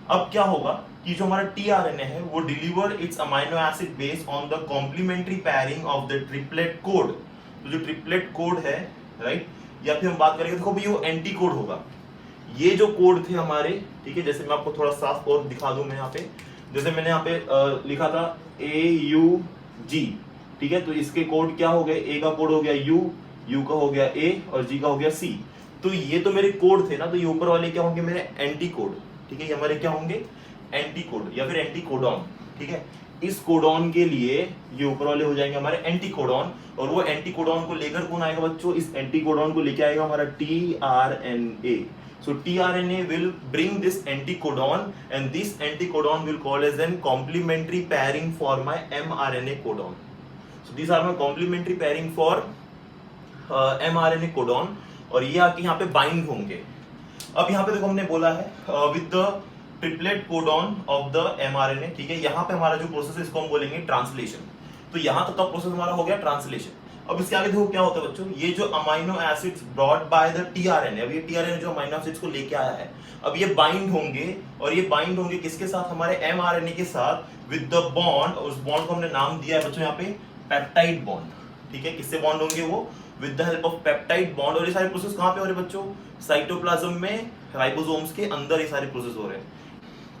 S1: अब क्या होगा कि जो हमारा टीआरएनए है वो deliver its amino acid based on the complementary pairing of the triplet code. तो जो ट्रिपलेट कोड है, राइट, या फिर हम बात करेंगे देखो भाई वो एंटी कोड होगा। ये जो कोड थे हमारे, ठीक है, जैसे मैं आपको थोड़ा साफ और दिखा दूं मैं यहाँ पे, जैसे मैंने यहाँ पे लिखा था ए यू जी, ठीक है, तो इसके कोड क्या हो गए, ए का कोड हो गया यू का हो गया ए और जी का हो गया सी। तो ये तो मेरे कोड थे ना, तो ये ऊपर वाले क्या होंगे मेरे एंटी कोड, ठीक है, ये हमारे क्या होंगे एंटी कोड या फिर एंटी कोडॉन, ठीक है। इस कोडॉन के लिए ये ऊपर वाले हो जाएंगे हमारे एंटी कोडॉन, और वो एंटी कोडॉन को लेकर कौन आएगा बच्चों, इस एंटी कोडॉन को लेके आएगा हमारा tRNA. So tRNA will bring this anticodon and this anticodon will call as an complementary pairing for my mRNA codon. So these are my complementary pairing for mRNA codon और ये आके यहाँ पे bind होंगे। अब यहाँ पे देखो हमने बोला है with the triplet codon of the mRNA, ठीक है, यहाँ पे हमारा जो प्रोसेस है इसको हम बोलेंगे ट्रांसलेशन। तो यहाँ तक का प्रोसेस हमारा हो गया ट्रांसलेशन। अब इसके आगे देखो क्या होता है बच्चों, ये जो amino acids brought by the tRNA, अब ये टीआरएनए जो अमाइनो एसिड्स को लेके आया है, अब ये बाइंड होंगे, और ये बाइंड होंगे किसके साथ, हमारे एमआरएनए के साथ विद द बॉन्ड, और उस बॉन्ड को हमने नाम दिया है बच्चों यहाँ पे पेप्टाइड बॉन्ड, ठीक है। किससे बॉन्ड होंगे वो, with the help of peptide bond. और ये सारे प्रोसेस कहाँ पे हो रहे हैं बच्चों, साइटोप्लाज्म में, राइबोसोम्स के अंदर ये सारे प्रोसेस हो रहे हैं।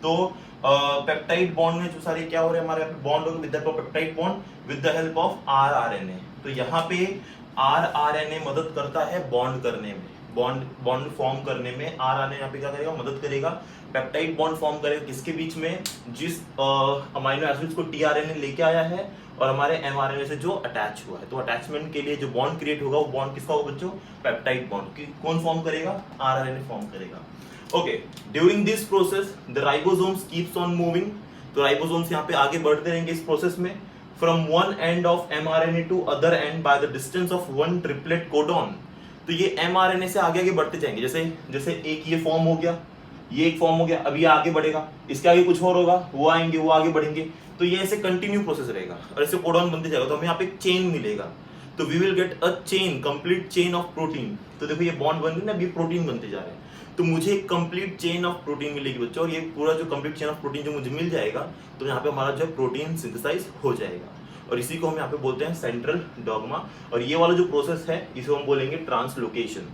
S1: तो पेप्टाइड बॉन्ड में जो सारे क्या हो रहे हैं हमारे बॉन्ड हो with the peptide bond with the help of rRNA. तो यहाँ पे आरआरएनए मदद करता है बॉन्ड करने में, बॉन्ड फॉर्म करने में। आरआरएनए यहाँ पे क्या करेगा, मदद करेगा, पेप्टाइड बॉन्ड फॉर्म करेगा किसके बीच में, जिस अमाइनो एसिड्स को टीआरएनए लेके आया है और हमारे एमआरएनए से जो अटैच हुआ है। तो अटैचमेंट के लिए जो बॉन्ड क्रिएट होगा वो बॉन्ड किसका होगा बच्चों, पेप्टाइड बॉन्ड। कौन फॉर्म करेगा, आरआरएनए फॉर्म करेगा। Okay, during this process the ribosomes keeps on moving. तो राइबोसोम्स यहाँ पे आगे बढ़ते रहेंगे इस प्रोसेस में, from one end of mRNA to other end by the distance of one triplet codon. तो ये एमआरएनए से आगे आगे बढ़ते जाएंगे, जैसे एक ये फॉर्म हो गया, ये एक फॉर्म हो गया, अब ये आगे बढ़ेगा, इसके आगे कुछ और होगा, वो आएंगे, वो आगे बढ़ेंगे। तो ये ऐसे कंटिन्यू प्रोसेस रहेगा और ऐसे कोडॉन बनते जाएगा। तो हमें यहाँ पे एक चेन मिलेगा, तो we will get a chain, complete chain of protein. तो देखो ये बॉन्ड बन रही ना, अभी प्रोटीन बनते जा रहे हैं, तो मुझे एक कंप्लीट चेन ऑफ प्रोटीन मिलेगी बच्चों। और ये पूरा जो कंप्लीट चेन ऑफ प्रोटीन जो मुझे मिल जाएगा, तो यहाँ पे हमारा जो प्रोटीन सिंथेसाइज हो जाएगा, और इसी को हम यहाँ पे बोलते हैं सेंट्रल डॉग्मा। और ये वाला जो प्रोसेस है इसे हम बोलेंगे translocation.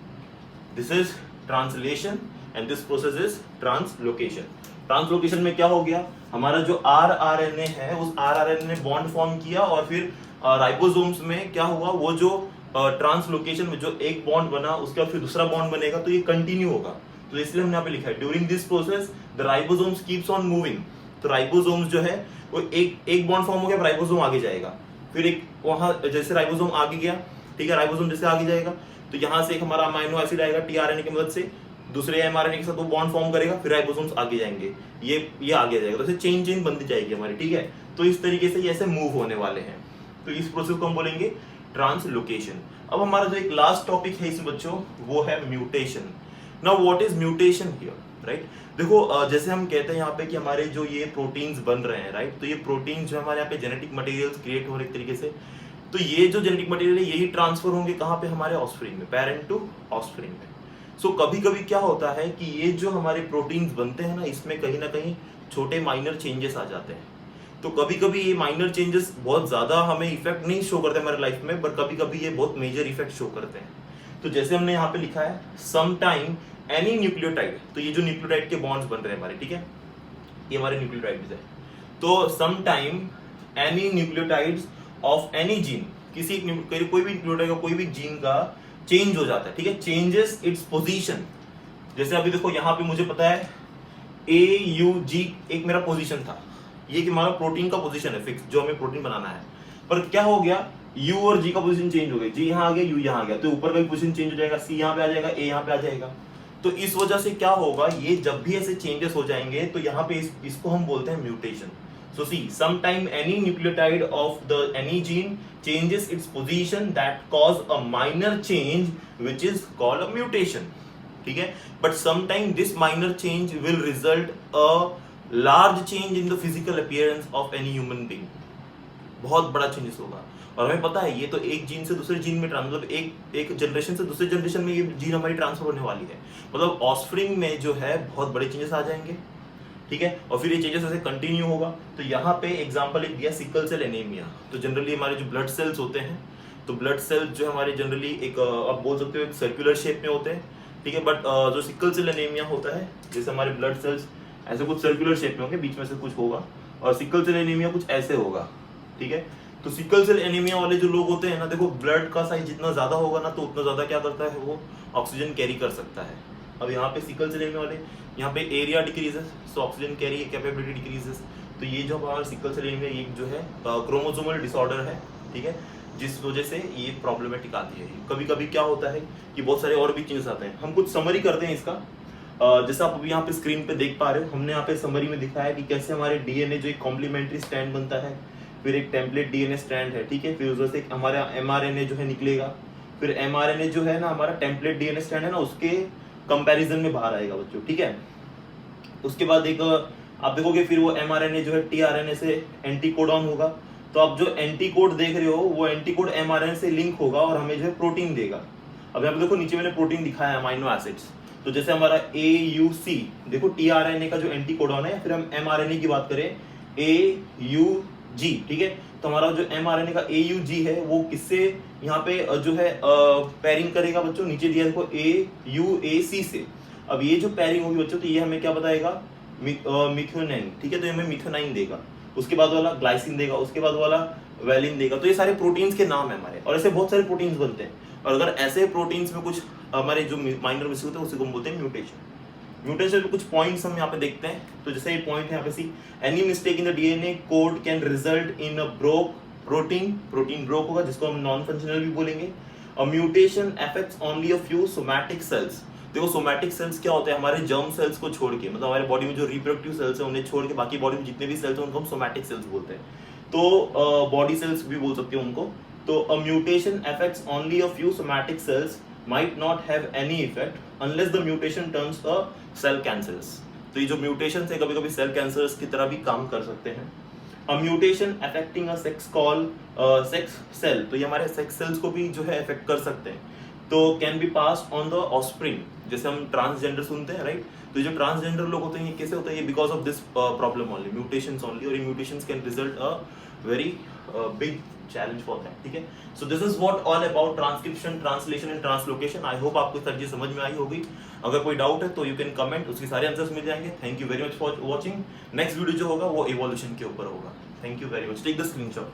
S1: This is translation and this process is translocation. Translocation में क्या हो गया, हमारा जो आरआरएनए है उस आरआरएनए ने बॉन्ड फॉर्म किया, और फिर राइबोसोम्स में क्या हुआ, वो जो ट्रांसलोकेशन में जो एक बॉन्ड बना उसके बाद फिर दूसरा बॉन्ड बनेगा, तो ये कंटिन्यू होगा। तो इसलिए हमने यहाँ पे लिखा है during this process the ribosomes keeps on moving. तो राइबोसोम्स जो है वो एक बॉन्ड फॉर्म हो गया, राइबोसोम आगे जाएगा, फिर एक वहां जैसे राइबोसोम आगे गया, ठीक है, राइबोसोम जैसे आगे जाएगा, तो यहाँ से एक हमारा अमाइनो एसिड आएगा टीआरएनए की मदद से, दूसरे mRNA के साथ वो बॉन्ड फॉर्म करेगा, फिर राइबोसोम्स आगे जाएंगे, ये आगे जाएगा, तो ऐसे चेन बनती जाएगी हमारी, ठीक है। तो इस तरीके से ये ऐसे मूव होने वाले हैं। तो इस प्रोसेस को हम बोलेंगे ट्रांसलोकेशन। अब हमारा जो एक लास्ट टॉपिक है इसमें बच्चों, वो है mutation. Now what is mutation here, right. देखो जैसे हम कहते हैं यहाँ पे कि हमारे जो ये प्रोटीन्स बन रहे हैं, राइट, तो ये प्रोटीन जो हमारे यहाँ पे जेनेटिक मटेरियल्स क्रिएट हो रहे एक तरीके से, तो ये जो जेनेटिक मटेरियल है यही ट्रांसफर होंगे कहाँ पे, हमारे ऑफस्प्रिंग में, पेरेंट टू ऑफस्प्रिंग में। सो कभी कभी क्या होता है कि ये जो हमारे प्रोटीन्स बनते हैं ना, इसमें कहीं ना कहीं छोटे माइनर चेंजेस आ जाते हैं। तो कभी कभी ये माइनर चेंजेस बहुत ज्यादा हमें इफेक्ट नहीं शो करते हमारे लाइफ में, पर कभी कभी ये बहुत मेजर इफेक्ट शो करते हैं। तो जैसे हमने यहाँ पे लिखा है सम टाइम एनी न्यूक्लियोटाइड, तो ये जो न्यूक्लियोटाइड के बॉन्ड्स बन रहे हैं हमारे, ठीक है, ये हमारे न्यूक्लियोटाइड्स है। तो some time any nucleotides of any gene, किसी कोई भी न्यूक्लियोटाइड का कोई भी जीन का चेंज हो जाता है, ठीक है, चेंजेस इट्स पोजीशन। जैसे अभी देखो यहाँ पे मुझे पता है AUG एक मेरा पोजीशन था, ये कि हमारा प्रोटीन का पोजीशन है फिक्स, जो हमें प्रोटीन बनाना है, पर क्या हो गया, U और G का पोजीशन चेंज हो गया, G यहाँ आ गया, U यहाँ आ गया, तो ऊपर का भी पोजीशन चेंज हो जाएगा, C यहाँ पे आ जाएगा, A यहाँ पे आ जाएगा। तो इस वजह से क्या होगा, ये जब भी ऐसे चेंजेस हो जाएंगे तो यहाँ पे इसको हम बोलते हैं mutation. So see, sometime any nucleotide of any gene changes its position that cause a minor change, which is called a mutation. ठीक है, but sometime this minor change will result a large change in the physical appearance of any human being. बहुत बड़ा changes होगा, और हमें पता है ये तो एक जीन से दूसरे जीन में मतलब एक जनरेशन से दूसरे जनरेशन में ये जीन हमारी ट्रांसफर होने वाली है, मतलब ऑफस्प्रिंग में जो है बहुत बड़े चेंजेस आ जाएंगे, ठीक है, और फिर ये चेंजेस ऐसे कंटिन्यू होगा। तो यहाँ पे एग्जांपल एक दिया सिकल सेल एनीमिया। तो जनरली हमारे जो ब्लड सेल्स होते हैं, तो ब्लड सेल्स जो हमारे जनरली एक आप बोल सकते हो एक सर्कुलर शेप में होते हैं, ठीक है, बट जो सिकल सेल एनीमिया होता है, जैसे हमारे ब्लड सेल्स ऐसे कुछ सर्कुलर शेप में होंगे, बीच में से कुछ होगा, और सिकल सेल एनीमिया कुछ ऐसे होगा, ठीक है। तो सिकल सेल एनीमिया वाले जो लोग होते हैं ना, देखो ब्लड का साइज जितना ज्यादा होगा ना, तो उतना ज्यादा क्या करता है, वो ऑक्सीजन कैरी कर सकता है। अब यहाँ पे सिकल सेल एनीमिया वाले, यहाँ पे area decreases, so oxygen carry capability decreases. तो ये जो हमारा सिकल सेल एनीमिया ये जो है क्रोमोसोमल डिसऑर्डर है, ठीक है, जिस वजह से ये प्रॉब्लमेटिक आती है। कभी कभी क्या होता है कि बहुत सारे और भी चेंजेस आते हैं। हम कुछ समरी करते हैं इसका, जैसा आप अभी यहाँ पे स्क्रीन पे देख पा रहे हो, हमने यहाँ पे समरी में दिखाया कि कैसे हमारे डीएनए जो एक कॉम्प्लीमेंट्री स्ट्रैंड बनता है, फिर एक टेम्पलेट डीएनए स्ट्रैंड है, ठीक है, फिर उस से हमारा एमआरएनए जो है निकलेगा, फिर एमआरएनए जो है ना हमारा टेम्पलेट डीएनए स्ट्रैंड है ना, उसके कंपैरिजन में बाहर आएगा बच्चों, ठीक है। उसके बाद एक आप देखोगे फिर वो एमआरएनए जो है टीआरएनए से एंटीकोडॉन होगा। तो आप जो एंटीकोड देख रहे हो वो एंटीकोड एमआरएनए से लिंक होगा और हमें जो है प्रोटीन देगा। अब यहाँ पे देखो नीचे मैंने प्रोटीन दिखाया है, अमाइनो एसिड्स। तो जैसे हमारा AUC, देखो टीआरएनए का जो एंटीकोडॉन है, फिर हम एमआरएनए की बात करें AUG, ठीक है। तो हमारा जो एमआरएनए का AUG है वो किससे यहाँ पे जो है पेयरिंग करेगा बच्चों, नीचे दिया देखो AUAC से। अब ये जो पेयरिंग होगी बच्चों, तो ये हमें क्या बताएगा, मिथ्योनाइन, ठीक है, तो हमें मिथ्योनाइन देगा। उसके बाद वाला ग्लाइसिन देगा, उसके बाद वाला वैलिन देगा। तो ये सारे प्रोटीन्स के नाम है हमारे, और ऐसे बहुत सारे प्रोटीन्स बनते हैं। और अगर ऐसे प्रोटीन्स में कुछ हमारे जो माइनर मिस्टेक होते हैं उसे हम बोलते हैं म्यूटेशन। म्यूटेशन में कुछ पॉइंट्स हम यहाँ पे देखते हैं। तो जैसे ये पॉइंट है यहाँ पे see, any mistake in the DNA code can result in a broke protein, protein broke होगा, जिसको हम नॉन फंक्शनल भी बोलेंगे। A mutation affects only a few somatic cells. देखो सोमैटिक सेल्स क्या होते हैं, हमारे जर्म सेल्स को छोड़ के, मतलब हमारे बॉडी में जो रिप्रोडक्टिव सेल्स हैं उन्हें छोड़ के बाकी बॉडी में जितने भी सेल्स हैं उनको हम सोमैटिक सेल्स बोलते हैं। तो बॉडी सेल्स भी बोल सकते हैं उनको। तो अ mutation affects only a few somatic sales might not have any effect unless the mutation turns a cell cancers। तो ये जो म्यूटेशन है कभी कभी सेल कैंसर्स की तरह भी काम कर सकते हैं। A mutation affecting a sex call sex cell, तो ये हमारे सेक्स सेल्स को भी जो है अफेक्ट कर सकते हैं। तो can be passed on the offspring, जैसे हम ट्रांसजेंडर सुनते हैं, राइट। तो जो ट्रांसजेंडर लोग होते हैं ये कैसे होता है, ये because of this problem only, mutations only, और ये mutations can result a very big challenge for that, ठीक है। So this is what all about transcription, translation and translocation. I hope आपको सब चीज समझ में आई होगी। अगर कोई डाउट है तो यू कैन कमेंट, उसके सारे आंसर्स मिल जाएंगे। Thank you very much for watching. Next video जो होगा वो इवोल्यूशन के ऊपर होगा। Thank you very much. Take the screenshot.